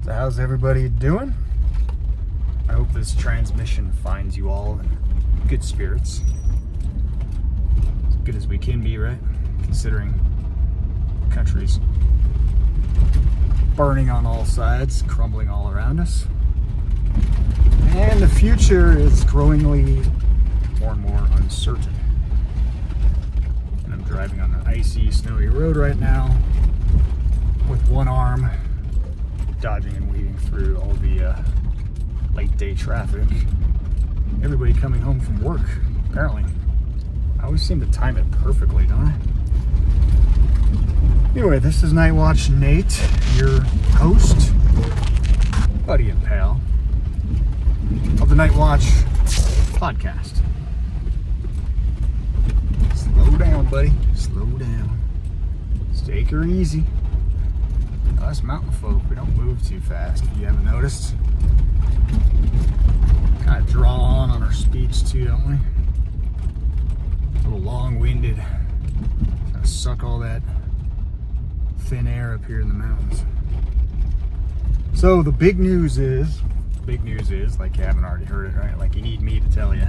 So how's everybody doing? I hope this transmission finds you all in good spirits. As good as we can be, right? Considering the country's burning on all sides, crumbling all around us. And the future is growingly more and more uncertain. And I'm driving on an icy, snowy road right now with one arm, dodging and weaving through all the late day traffic. Everybody coming home from work, apparently. I always seem to time it perfectly, don't I? Anyway, this is Nightwatch N8, your host, buddy and pal of the Nightwatch Podcast. Slow down, buddy. Slow down. Take her easy. Us mountain folk, we don't move too fast, if you haven't noticed. Kind of draw on our speech too, don't we? A little long-winded. Kind of suck all that thin air up here in the mountains. So the big news is, like you haven't already heard it, right? Like you need me to tell you.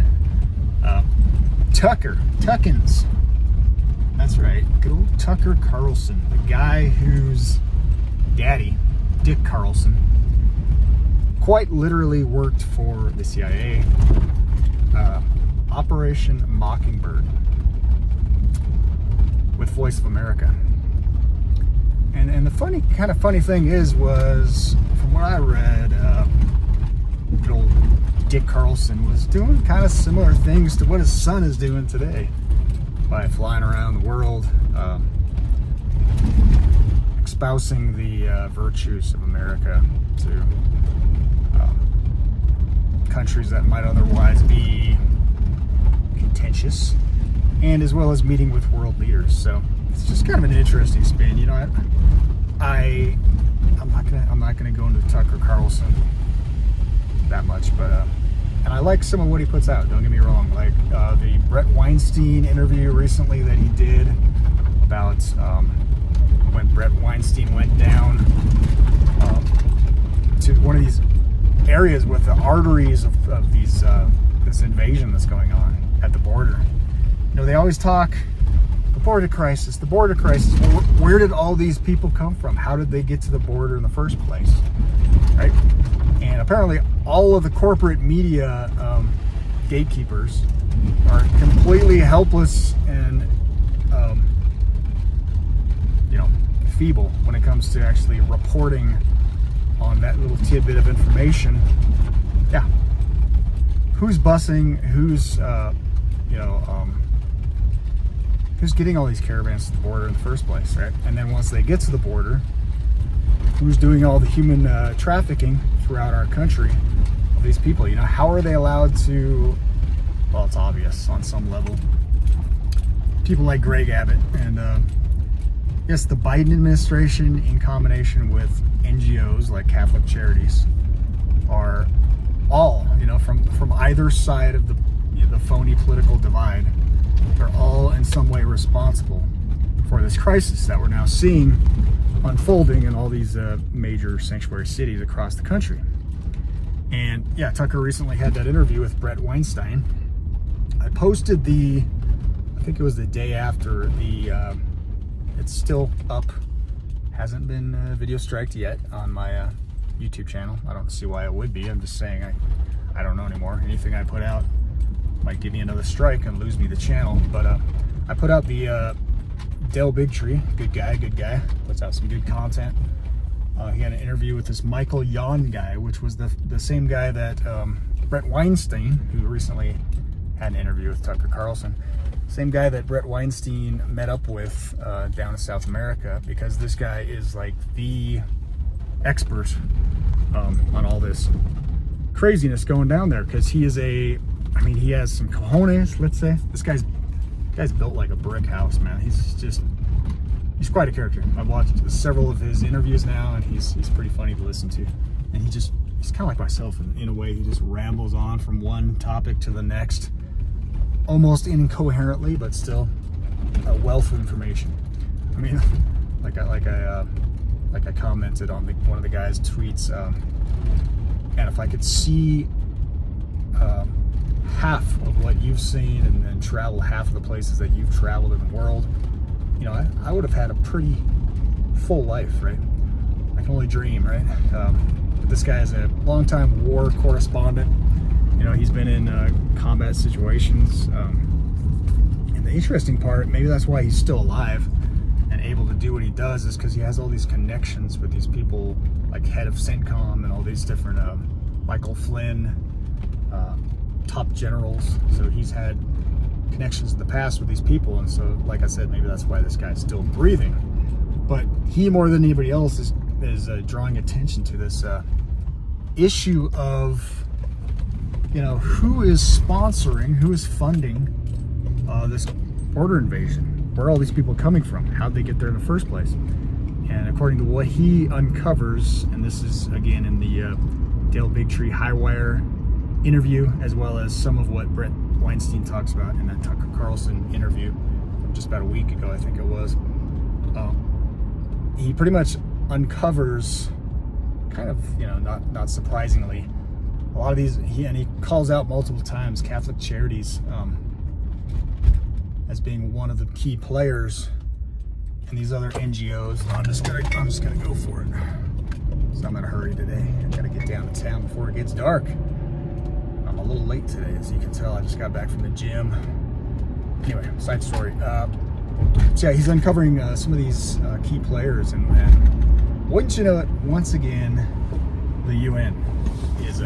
Tuckins. That's right, good old Tucker Carlson, the guy whose daddy, Dick Carlson, quite literally worked for the CIA, Operation Mockingbird, with Voice of America. And the funny thing was, from what I read, good old Dick Carlson was doing kind of similar things to what his son is doing today by flying around the world, espousing the virtues of America to countries that might otherwise be contentious, and as well as meeting with world leaders. So it's just kind of an interesting spin. You know, I'm not gonna go into Tucker Carlson that much, but and I like some of what he puts out. Don't get me wrong. Like the Bret Weinstein interview recently that he did about when Bret Weinstein went down to one of these areas with the arteries of these this invasion that's going on at the border. You know, they always talk the border crisis. Well, where did all these people come from? How did they get to the border in the first place? Right? And apparently all of the corporate media gatekeepers are completely helpless and feeble when it comes to actually reporting on that little tidbit of information. Yeah. Who's busing, who's getting all these caravans to the border in the first place, right? And then once they get to the border, who's doing all the human trafficking throughout our country of these people? You know, how are they allowed to? Well, it's obvious on some level. People like Greg Abbott and yes, the Biden administration, in combination with NGOs like Catholic Charities, are all, from either side of the phony political divide. They're all in some way responsible for this crisis that we're now seeing unfolding in all these major sanctuary cities across the country. And yeah, Tucker recently had that interview with Bret Weinstein. I posted I think it was the day after it's still up, hasn't been video striked yet on my YouTube channel. I don't see why it would be. I'm just saying I don't know anymore. Anything I put out might give me another strike and lose me the channel. But I put out the Dale Bigtree, good guy, puts out some good content. He had an interview with this Michael Yon guy, which was the same guy that Bret Weinstein, who recently had an interview with Tucker Carlson, same guy that Bret Weinstein met up with down in South America, because this guy is like the expert on all this craziness going down there, because he has some cojones, let's say. This guy's built like a brick house, man. He's quite a character. I've watched several of his interviews now, and he's pretty funny to listen to. And he's kind of like myself in a way. He just rambles on from one topic to the next, almost incoherently, but still a wealth of information. I mean, like I like I commented on one of the guy's tweets, and if I could see half of what you've seen and travel half of the places that you've traveled in the world, you know, I would have had a pretty full life, right? I can only dream, right? But this guy is a longtime war correspondent. You know, he's been in combat situations. And the interesting part, maybe that's why he's still alive and able to do what he does, is because he has all these connections with these people, like head of CENTCOM and all these different, Michael Flynn, top generals. So he's had connections in the past with these people. And so, like I said, maybe that's why this guy's still breathing. But he, more than anybody else, is drawing attention to this issue of, you know, who is sponsoring, who is funding this border invasion? Where are all these people coming from? How'd they get there in the first place? And according to what he uncovers, and this is again in the Dale Bigtree Highwire interview, as well as some of what Bret Weinstein talks about in that Tucker Carlson interview from just about a week ago, I think it was. He pretty much uncovers, kind of, you know, not surprisingly, a lot of these, he calls out multiple times Catholic Charities as being one of the key players, and these other NGOs. I'm just gonna go for it. So I'm in a hurry today. I gotta get down to town before it gets dark. I'm a little late today, as you can tell. I just got back from the gym. Anyway, side story. So yeah, he's uncovering some of these key players, and wouldn't you know it, once again, the UN is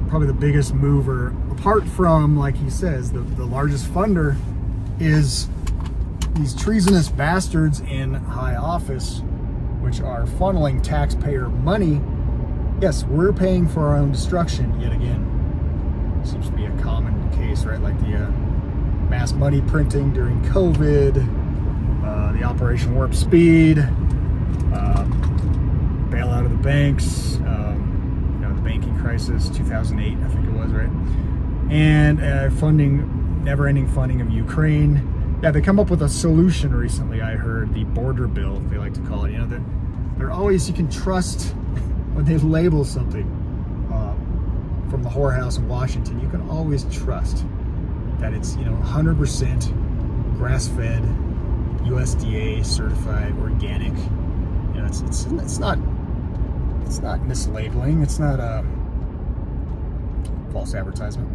probably the biggest mover, apart from, like he says, the largest funder is these treasonous bastards in high office, which are funneling taxpayer money. Yes, we're paying for our own destruction yet again. Seems to be a common case, right? Like the mass money printing during COVID, the Operation Warp Speed, bailout of the banks, you know, the banking crisis, 2008, I think it was, right? And never-ending funding of Ukraine. Yeah, they come up with a solution recently, I heard, the border bill, they like to call it. You know, they're always, you can trust when they label something from the whorehouse in Washington, you can always trust that it's, you know, 100% grass-fed, USDA certified, organic. You know, it's not mislabeling. It's not a false advertisement.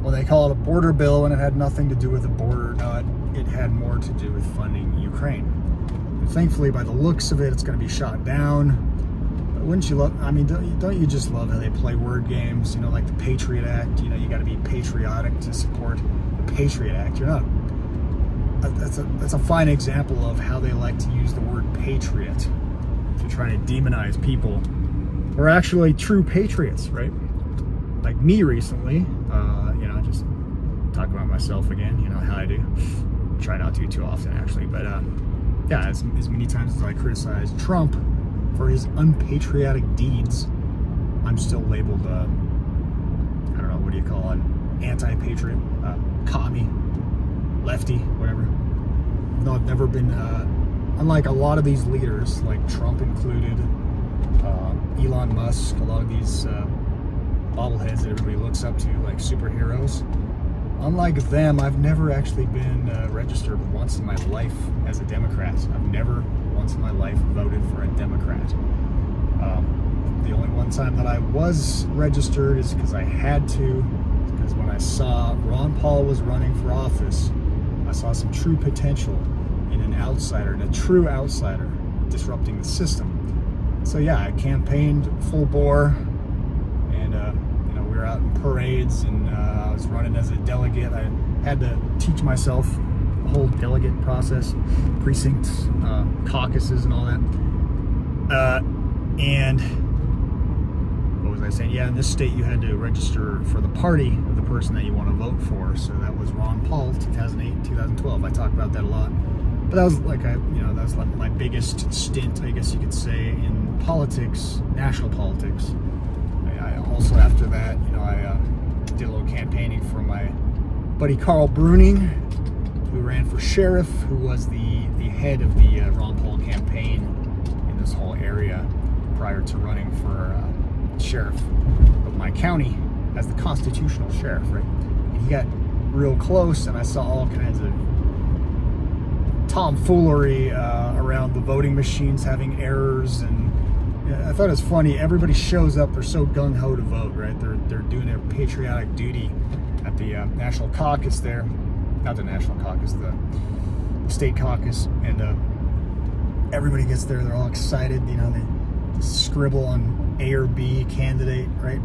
Well, they call it a border bill, and it had nothing to do with the border. No, it had more to do with funding Ukraine. And thankfully, by the looks of it, it's going to be shot down. But wouldn't you love? I mean, don't you just love how they play word games? You know, like the Patriot Act. You know, you got to be patriotic to support the Patriot Act. You're not. That's a fine example of how they like to use the word patriot to try to demonize people who are actually true patriots, right? Like me recently, you know, just talk about myself again, you know, how I do. Try not to too often, actually, but yeah, as many times as I criticize Trump for his unpatriotic deeds, I'm still labeled, I don't know, what do you call it, anti-patriot, commie, lefty, whatever. No, I've never been, unlike a lot of these leaders, like Trump included, Elon Musk, a lot of these bobbleheads that everybody looks up to, like superheroes. Unlike them, I've never actually been registered once in my life as a Democrat. I've never once in my life voted for a Democrat. The only one time that I was registered is because I had to, because when I saw Ron Paul was running for office, I saw some true potential in an outsider, in a true outsider, disrupting the system. So yeah, I campaigned full bore, and you know, we were out in parades, and I was running as a delegate. I had to teach myself the whole delegate process, precincts, caucuses, and all that. And what was I saying? Yeah, in this state, you had to register for the party of the person that you want to vote for. So that was Ron Paul, 2008, 2012. I talk about that a lot. But that was like that was like my biggest stint, I guess you could say, in politics, national politics. I also, after that, you know, I did a little campaigning for my buddy Carl Bruning, who ran for sheriff, who was the head of the Ron Paul campaign in this whole area prior to running for sheriff of my county as the constitutional sheriff, right? And he got real close, and I saw all kinds of tomfoolery around the voting machines having errors, and I thought it was funny. Everybody shows up; they're so gung ho to vote, right? They're doing their patriotic duty at the national caucus there, not the national caucus, the state caucus, and everybody gets there. They're all excited, you know. They scribble on A or B candidate, right?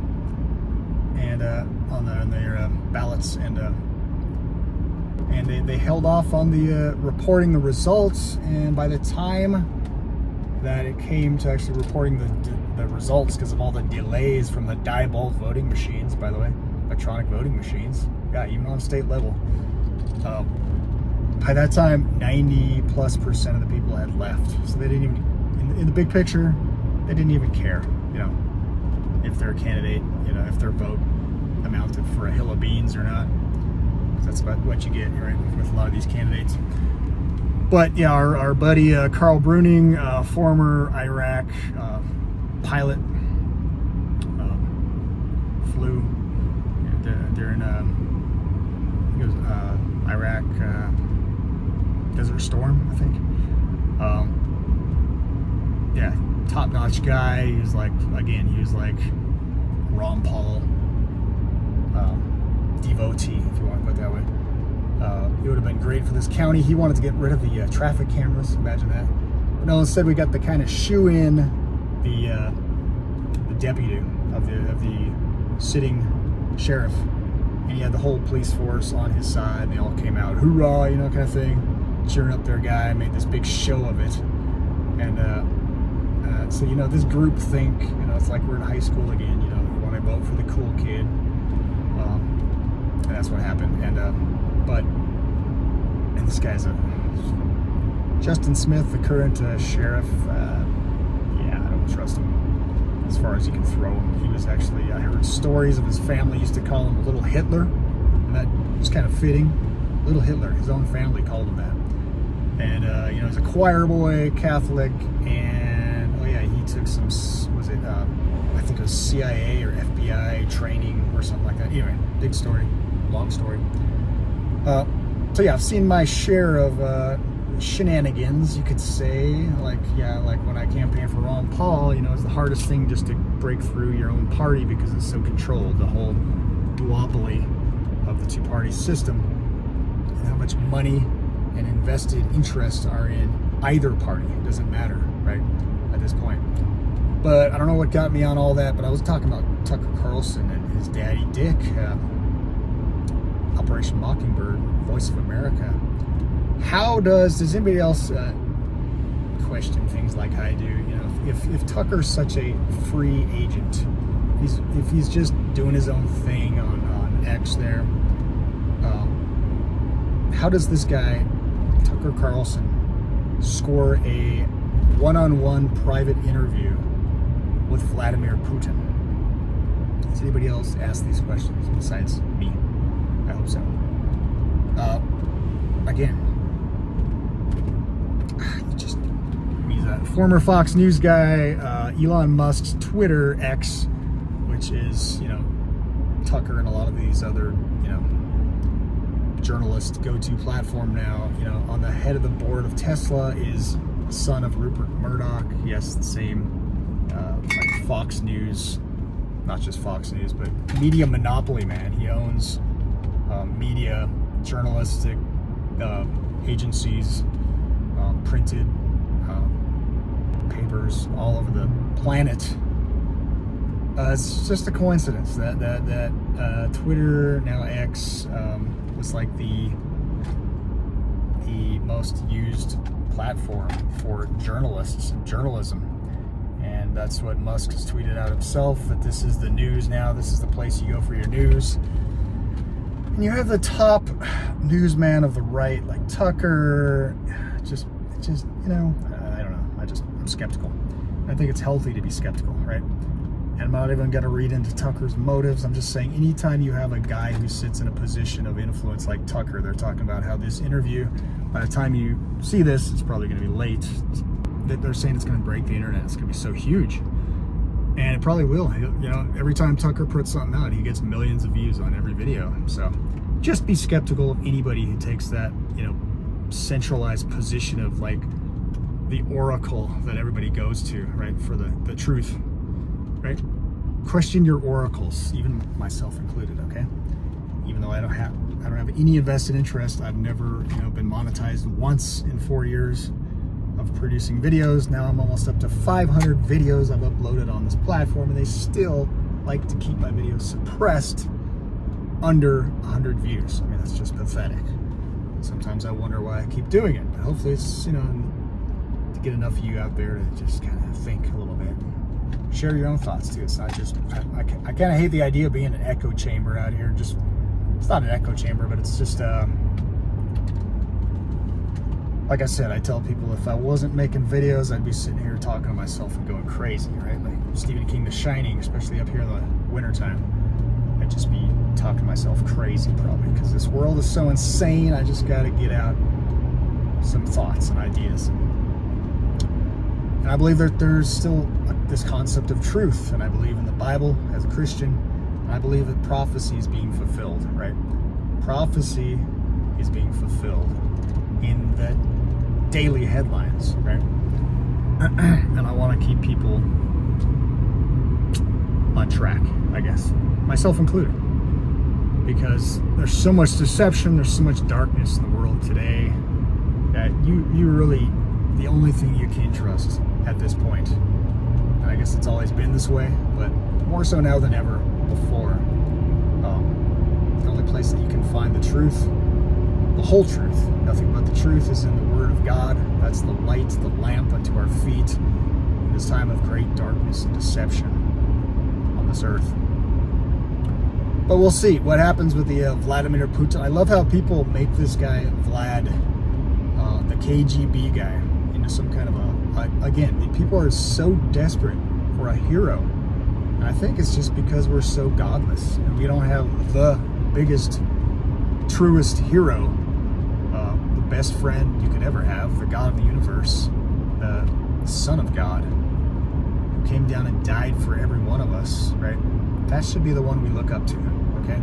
And on their ballots, and they held off on the reporting the results. And by the time that it came to actually reporting the results, because of all the delays from the Diebold voting machines, by the way, electronic voting machines, yeah, even on state level. By that time, 90+% of the people had left, so they didn't even, in the big picture, they didn't even care, you know, if their candidate, you know, if their vote amounted for a hill of beans or not. That's about what you get, right, with a lot of these candidates. But yeah, our buddy Carl Bruning, former Iraq pilot, flew during Iraq Desert Storm, I think. Yeah, top-notch guy. He was like Ron Paul devotee, if you want to put it that way. It would have been great for this county. He wanted to get rid of the traffic cameras. Imagine that. But no, instead we got the kind of shoe-in, the deputy of the sitting sheriff, and he had the whole police force on his side. And they all came out, hoorah, you know, kind of thing, cheering up their guy. Made this big show of it, and so you know, this group think, you know, it's like we're in high school again. You know, we want to vote for the cool kid, and that's what happened. And this guy's Justin Smith, the current sheriff. Yeah, I don't trust him as far as you can throw him. He was actually, I heard stories of his family used to call him Little Hitler, and that was kind of fitting. Little Hitler, his own family called him that. And you know, he's a choir boy, Catholic, and oh yeah, he took some, was it I think it was CIA or FBI training or something like that. Anyway, big story, long story. So yeah, I've seen my share of shenanigans, you could say. Like, yeah, like when I campaigned for Ron Paul, you know, it's the hardest thing just to break through your own party because it's so controlled, the whole duopoly of the two-party system, and how much money and invested interests are in either party. It doesn't matter, right, at this point. But I don't know what got me on all that, but I was talking about Tucker Carlson and his daddy Dick, Operation Mockingbird, Voice of America. How does anybody else question things like I do? You know, if Tucker's such a free agent, if he's just doing his own thing on X there, how does this guy, Tucker Carlson, score a one-on-one private interview with Vladimir Putin? Has anybody else asked these questions besides me? I hope so. Again, he's a former Fox News guy, Elon Musk's Twitter, X, which is, you know, Tucker and a lot of these other, you know, journalists go-to platform now. You know, on the head of the board of Tesla is the son of Rupert Murdoch. Yes, the same, like Fox News, not just Fox News, but media monopoly, man. He owns media, journalistic agencies, printed papers all over the planet. It's just a coincidence that Twitter, now X, was like the most used platform for journalists and journalism. And that's what Musk has tweeted out himself, that this is the news now, this is the place you go for your news. And you have the top newsman of the right, like Tucker, just you know, I don't know, I'm skeptical. I think it's healthy to be skeptical, right? And I'm not even going to read into Tucker's motives. I'm just saying, anytime you have a guy who sits in a position of influence like Tucker, they're talking about how this interview by the time you see this, it's probably going to be late. They're saying it's going to break the internet. It's going to be so huge. And it probably will. You know, every time Tucker puts something out, he gets millions of views on every video. So just be skeptical of anybody who takes that, you know, centralized position of like the oracle that everybody goes to, right, for the truth, right? Question your oracles, even myself included, okay? Even though I don't have any invested interest. I've never, you know, been monetized once in 4 years of producing videos. Now I'm almost up to 500 videos I've uploaded on this platform, and they still like to keep my videos suppressed under 100 views. I mean, that's just pathetic. Sometimes I wonder why I keep doing it, but hopefully it's, you know, to get enough of you out there to just kind of think a little bit. Share your own thoughts too. It's not just, I kind of hate the idea of being an echo chamber out here. Just, it's not an echo chamber, but it's just, like I said, I tell people if I wasn't making videos, I'd be sitting here talking to myself and going crazy, right? Like Stephen King, The Shining, especially up here in the wintertime. I'd just be talking to myself crazy probably, because this world is so insane. I just got to get out some thoughts and ideas. And I believe that there's still this concept of truth, and I believe in the Bible as a Christian. And I believe that prophecy is being fulfilled, right? Prophecy is being fulfilled in the daily headlines, right? And I want to keep people on track, I guess, myself included, because there's so much deception, there's so much darkness in the world today that you really, the only thing you can trust at this point, and I guess it's always been this way, but more so now than ever before, the only place that you can find the truth, the whole truth, nothing but the truth, is in the Word of God. That's the light, the lamp unto our feet in this time of great darkness and deception on this earth. But we'll see what happens with the Vladimir Putin. I love how people make this guy Vlad, the KGB guy, into some kind of again, people are so desperate for a hero. And I think it's just because we're so godless and we don't have the biggest, truest hero, the best friend you could ever have, the God of the universe, the Son of God, who came down and died for every one of us, right? That should be the one we look up to, okay?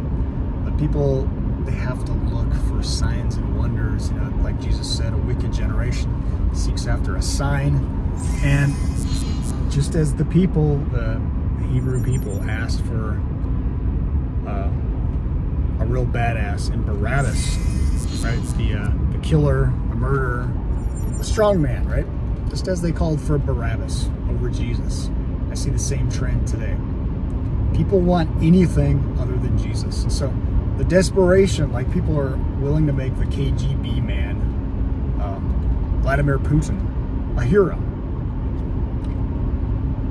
But people, they have to look for signs and wonders, you know, like Jesus said, a wicked generation seeks after a sign. And just as the people, the Hebrew people, asked for a real badass in Barabbas, right? The killer, the murderer, the strong man, right? Just as they called for Barabbas over Jesus. I see the same trend today. People want anything other than Jesus. And so the desperation, like people are willing to make the KGB man, Vladimir Putin, a hero.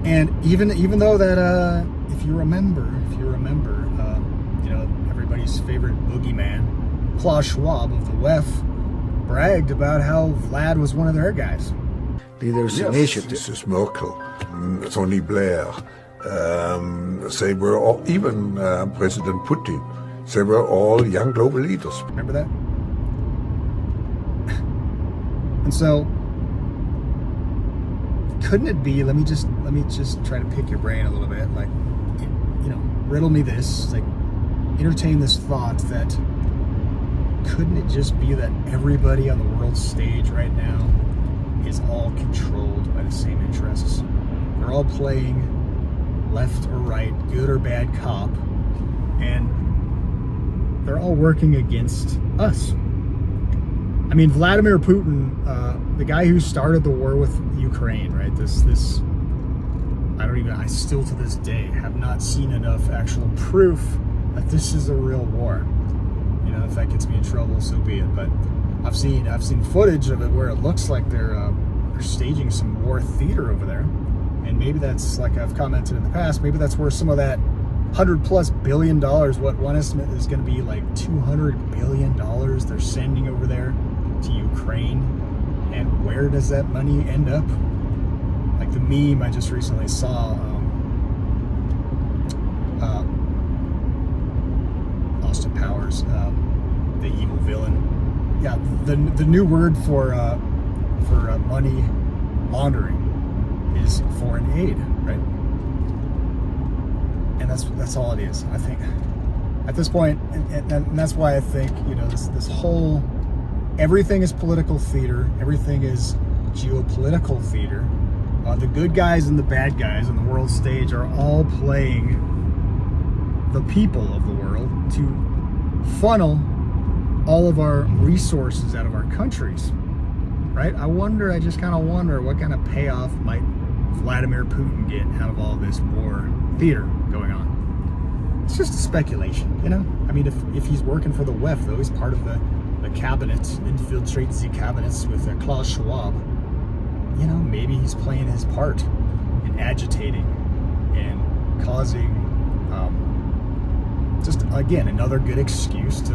And even though that, if you remember, you know, everybody's favorite boogeyman, Klaus Schwab of the WEF, bragged about how Vlad was one of their guys. Leaders initiative. Mrs. Merkel, Tony Blair, they were all, even President Putin, they were all young global leaders. Remember that? And so, couldn't it be, let me just try to pick your brain a little bit, like, you know, riddle me this, like, entertain this thought that couldn't it just be that everybody on the world stage right now is all controlled by the same interests? They're all playing left or right, good or bad cop, and they're all working against us. I mean, Vladimir Putin, the guy who started the war with Ukraine, right? I still to this day have not seen enough actual proof that this is a real war. You know, if that gets me in trouble, so be it. But I've seen footage of it where it looks like they're staging some war theater over there. And maybe that's, like I've commented in the past, maybe that's where some of that $100+ billion, what one estimate is going to be like $200 billion they're sending over there to Ukraine. And where does that money end up? Like the meme I just recently saw, Austin Powers, the evil villain, yeah, the new word for money laundering is foreign aid, right? And that's all it is. I think at this point, and that's why I think, you know, this whole, everything is political theater, everything is geopolitical theater. The good guys and the bad guys on the world stage are all playing the people of the world to funnel all of our resources out of our countries, right? I just kind of wonder what kind of payoff might Vladimir Putin get out of all this war theater going on. It's just a speculation, you know? I mean, if he's working for the WEF, though, he's part of the cabinet, infiltrates the cabinets with Klaus Schwab, you know, maybe he's playing his part in agitating and causing just, again, another good excuse to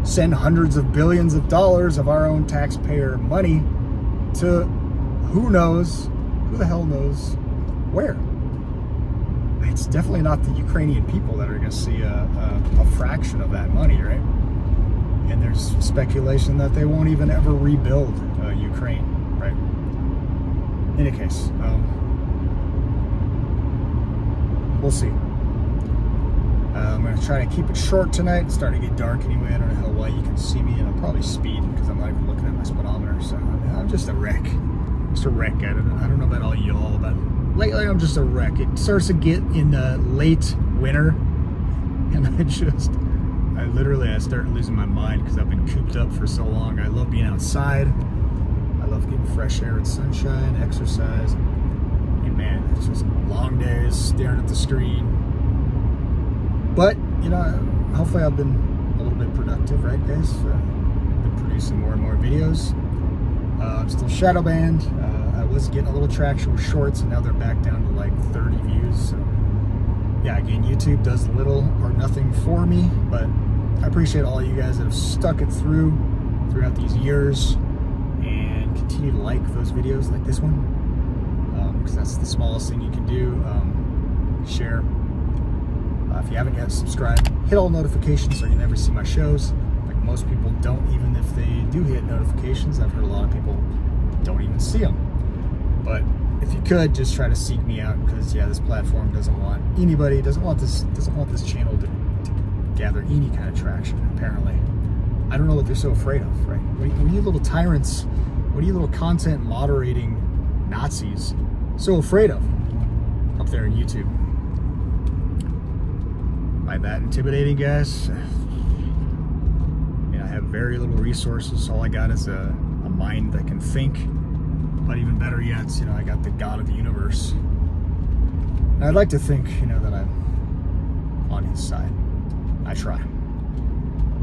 send hundreds of billions of dollars of our own taxpayer money to who the hell knows where. It's definitely not the Ukrainian people that are going to see a fraction of that money, right? And there's speculation that they won't even ever rebuild Ukraine, right? In any case, we'll see. I'm going to try to keep it short tonight. It's starting to get dark anyway. I don't know how well you can see me, and I'm probably speeding because I'm not even looking at my speedometer. So I'm just a wreck. Just a wreck. I don't know about all y'all, but lately I'm just a wreck. It starts to get in the late winter, and I start losing my mind because I've been cooped up for so long. I love being outside. I love getting fresh air and sunshine, exercise. And man, it's just long days staring at the screen. But, you know, hopefully I've been a little bit productive, right, guys? Been producing more and more videos. I'm still shadow banned. I was getting a little traction with shorts, and now they're back down to like 30 views. So, yeah, again, YouTube does little or nothing for me, but I appreciate all you guys that have stuck it throughout these years and continue to like those videos like this one, because that's the smallest thing you can do. Share. If you haven't yet, subscribe. Hit all notifications so you never see my shows. Like most people don't, even if they do hit notifications. I've heard a lot of people don't even see them. But if you could, just try to seek me out, because yeah, this platform doesn't want this channel to gather any kind of traction, apparently. I don't know what they're so afraid of, right? What are you little tyrants, what are you little content moderating Nazis so afraid of up there in YouTube? Am I that intimidating, guys? I have very little resources. All I got is a mind that can think. But even better yet, you know, I got the God of the universe. And I'd like to think, you know, that I'm on his side. I try.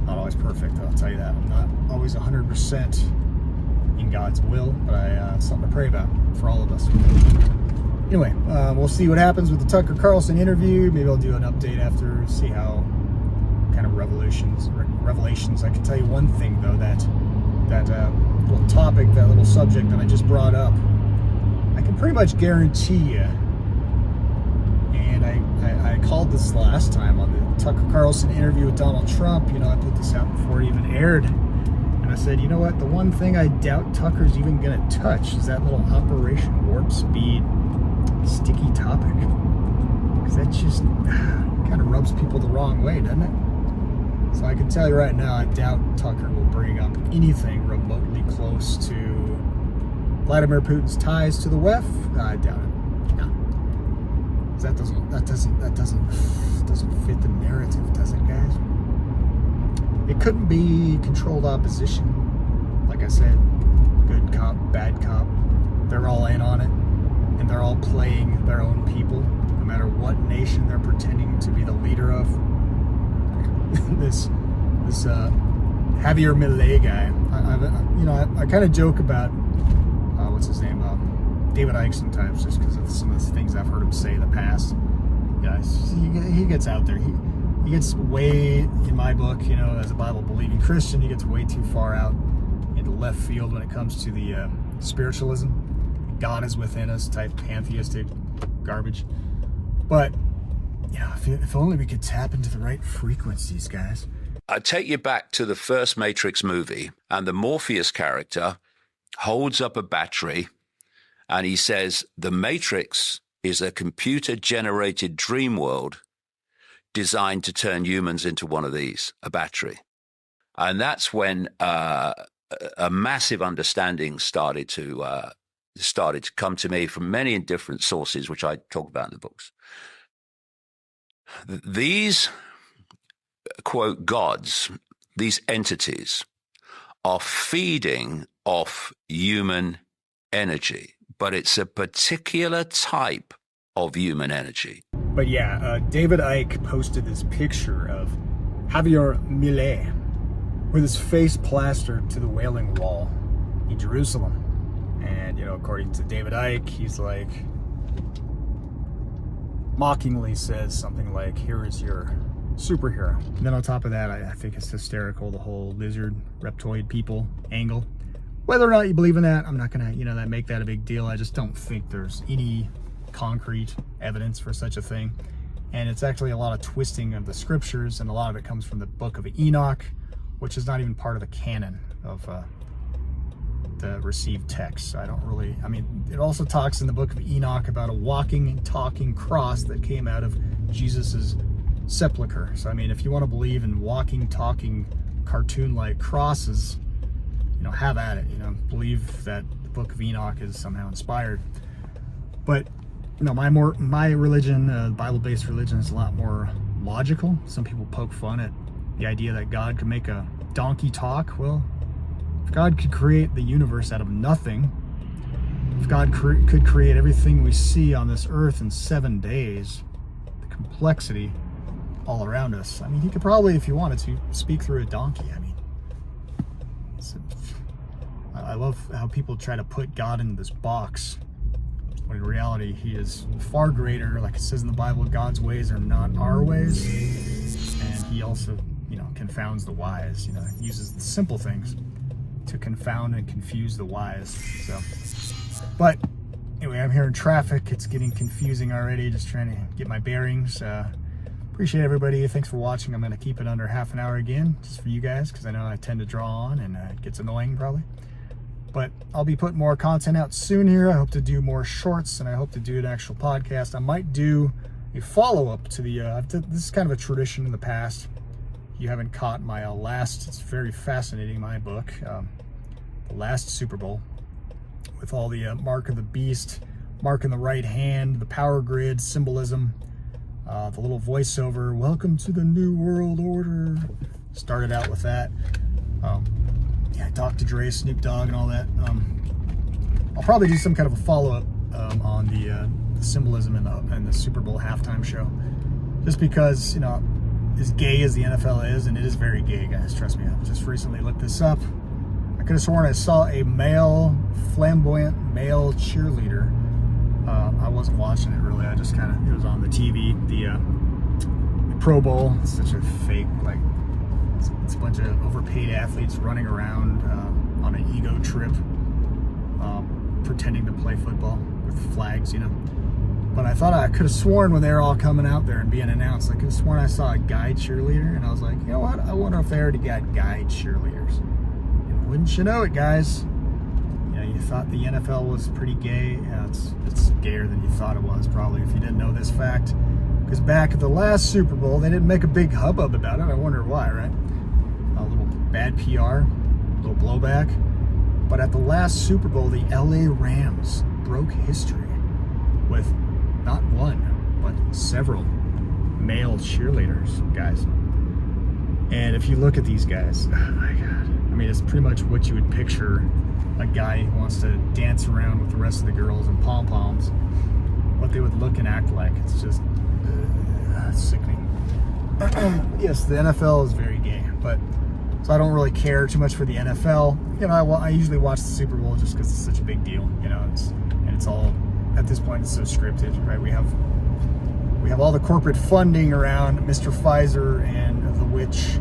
Not always perfect, I'll tell you that. I'm not always 100% in God's will, but it's something to pray about for all of us. Anyway, we'll see what happens with the Tucker Carlson interview. Maybe I'll do an update after, see how kind of revelations. I can tell you one thing, though, that little topic, that little subject that I just brought up, I can pretty much guarantee you, and I called this last time on the Tucker Carlson interview with Donald Trump. You know, I put this out before it even aired, and I said, you know what, the one thing I doubt Tucker's even going to touch is that little Operation Warp Speed sticky topic, because that just kind of rubs people the wrong way, doesn't it? So I can tell you right now, I doubt Tucker will bring up anything remotely close to Vladimir Putin's ties to the WEF. I doubt it. No, that doesn't fit the narrative, does it, guys? It couldn't be controlled opposition. Like I said, good cop, bad cop. They're all in on it, and they're all playing their own people, no matter what nation they're pretending to be the leader of. this Javier Milei guy, I kind of joke about what's his name, David Icke sometimes, just because of some of the things I've heard him say in the past. Yeah, he gets out there. He gets way, in my book, you know, as a Bible-believing Christian, he gets way too far out into left field when it comes to the spiritualism, God is within us type pantheistic garbage. But you know, if only we could tap into the right frequencies, guys. I take you back to the first Matrix movie, and the Morpheus character holds up a battery and he says, the Matrix is a computer-generated dream world designed to turn humans into one of these, a battery. And that's when a massive understanding started to come to me from many different sources, which I talk about in the books. These, quote, gods, these entities, are feeding off human energy, but it's a particular type of human energy. But yeah, David Icke posted this picture of Javier Milei with his face plastered to the Wailing Wall in Jerusalem. And, according to David Icke, he's like, mockingly says something like, here is your superhero. And then on top of that, I think it's hysterical, the whole lizard, reptoid people angle. Whether or not you believe in that, I'm not gonna, make that a big deal. I just don't think there's any concrete evidence for such a thing. And it's actually a lot of twisting of the scriptures, and a lot of it comes from the book of Enoch, which is not even part of the canon of the received text. So it also talks in the book of Enoch about a walking and talking cross that came out of Jesus's sepulcher. So if you want to believe in walking, talking, cartoon-like crosses, have at it. Believe that the book of Enoch is somehow inspired. But my religion, Bible-based religion, is a lot more logical. Some people poke fun at the idea that God could make a donkey talk. Well, if God could create the universe out of nothing, if God could create everything we see on this earth in 7 days, the complexity all around us, he could probably, if he wanted to, speak through a donkey. I love how people try to put God in this box, when in reality he is far greater. Like it says in the Bible, God's ways are not our ways, and he also confounds the wise. He uses the simple things to confound and confuse the wise. So, but anyway, I'm here in traffic. It's getting confusing already, just trying to get my bearings. Appreciate everybody. Thanks for watching. I'm going to keep it under half an hour again, just for you guys, because I know I tend to draw on and it gets annoying probably. But I'll be putting more content out soon here. I hope to do more shorts, and I hope to do an actual podcast. I might do a follow-up to the, this is kind of a tradition in the past. If you haven't caught my last, it's very fascinating, my book, the last Super Bowl, with all the mark of the beast, mark in the right hand, the power grid, symbolism, the little voiceover, welcome to the New World Order. Started out with that. Dr. Dre, Snoop Dogg, and all that. I'll probably do some kind of a follow-up on the symbolism in the Super Bowl halftime show, just because as gay as the NFL is, and it is very gay, guys. Trust me. I just recently looked this up. I could have sworn I saw a flamboyant male cheerleader. I wasn't watching it really. I just it was on the TV. The Pro Bowl. It's such a fake, it's a bunch of overpaid athletes running around on an ego trip, pretending to play football with flags, But I thought I could have sworn when they were all coming out there and being announced, I could have sworn I saw a guy cheerleader, and I was like, you know what? I wonder if they already got guy cheerleaders. And wouldn't you know it, guys? You thought the NFL was pretty gay. Yeah, it's gayer than you thought it was, probably, if you didn't know this fact. Because back at the last Super Bowl, they didn't make a big hubbub about it. I wonder why, right? A little bad PR, a little blowback. But at the last Super Bowl, the LA Rams broke history with not one, but several male cheerleaders, guys. And if you look at these guys, oh my God. It's pretty much what you would picture a guy who wants to dance around with the rest of the girls in pom-poms, what they would look and act like. It's just sickening. Yes, the NFL is very gay, but so I don't really care too much for the NFL. I usually watch the Super Bowl just because it's such a big deal. It's all, at this point, it's so scripted, right? We have all the corporate funding around Mr. Pfizer and the witch,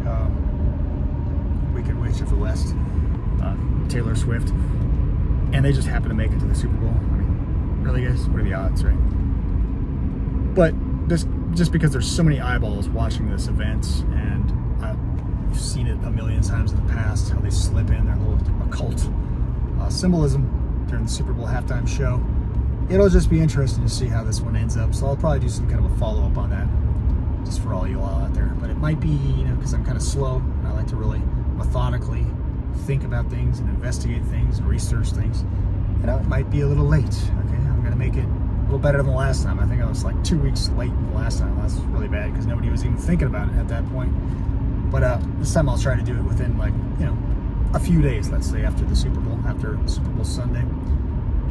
Wicked Witch of the West, Taylor Swift, and they just happen to make it to the Super Bowl. Really, guys? What are the odds, right? But just because there's so many eyeballs watching this event, and we've seen it a million times in the past, how they slip in their little occult symbolism during the Super Bowl halftime show. It'll just be interesting to see how this one ends up. So I'll probably do some kind of a follow-up on that, just for all you all out there. But it might be, because I'm kind of slow, and I like to really methodically think about things and investigate things and research things. It might be a little late. Okay, I'm gonna make it a little better than the last time. I think I was like 2 weeks late the last time. That's really bad because nobody was even thinking about it at that point. But this time I'll try to do it within a few days, let's say, after Super Bowl Sunday,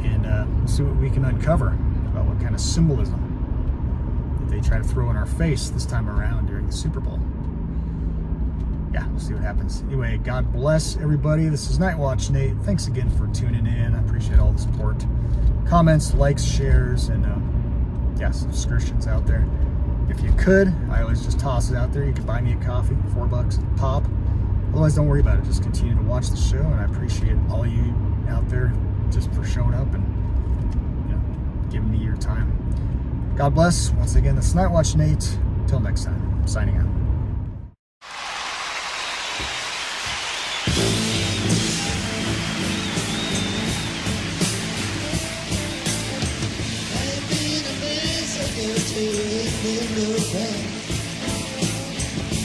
and see what we can uncover about what kind of symbolism that they try to throw in our face this time around during the Super Bowl. Yeah, we'll see what happens. Anyway, God bless everybody. This is Nightwatch N8. Thanks again for tuning in. I appreciate all the support, comments, likes, shares, and subscriptions out there. If you could, I always just toss it out there. You can buy me a coffee, $4 a pop. Otherwise, don't worry about it. Just continue to watch the show, and I appreciate all you out there just for showing up and giving me your time. God bless. Once again, this is Nightwatch N8. Until next time, signing out.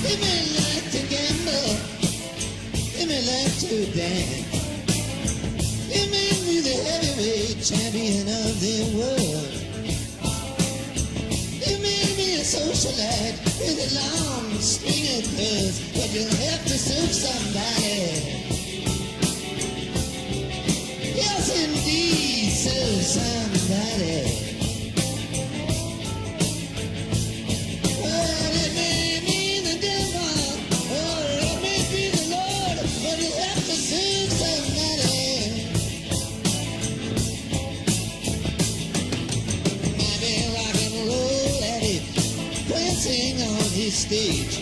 They may like to gamble, they may like to dance, they may be the heavyweight champion of the world, they may be a socialite with a long string of pearls, but you'll have to serve somebody. Yes, indeed, serve somebody. Stage.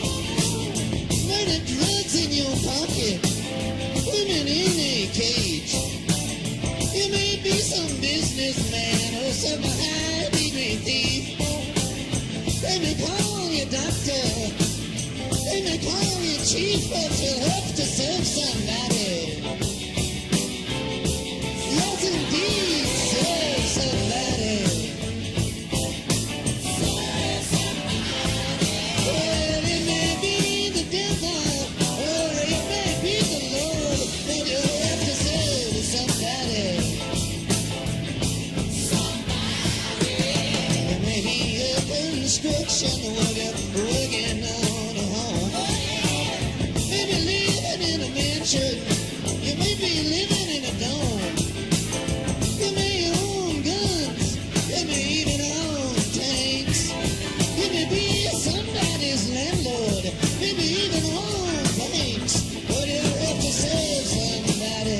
Murder, drugs in your pocket, women in a cage. You may be some businessman or some high-degree thief. They may call you doctor, they may call you chief, but you'll have to serve somebody. Yes, indeed, serve somebody. Working on a home. Maybe living in a mansion. You may be living in a dome. You may own guns. You may even own tanks. You may be somebody's landlord. Maybe even own banks. But you have to serve somebody.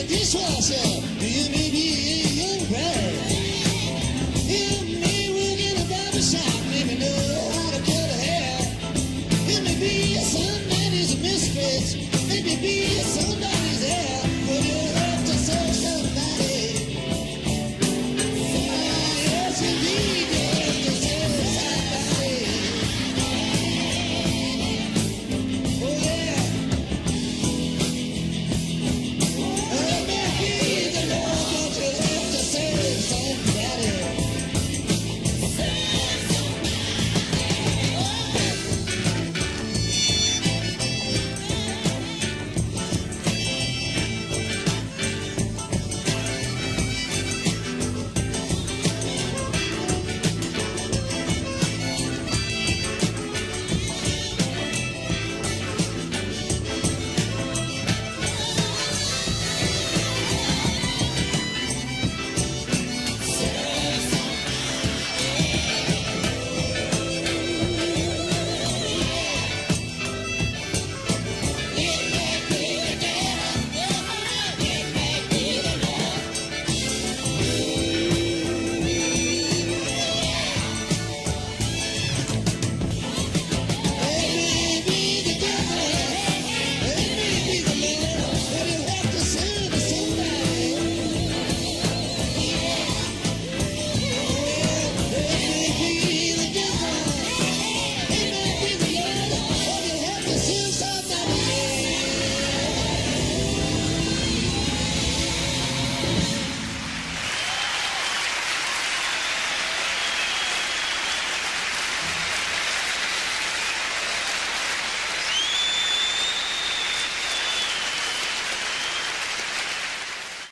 Dishwasher, you may be a young bride. You may work in a barbershop.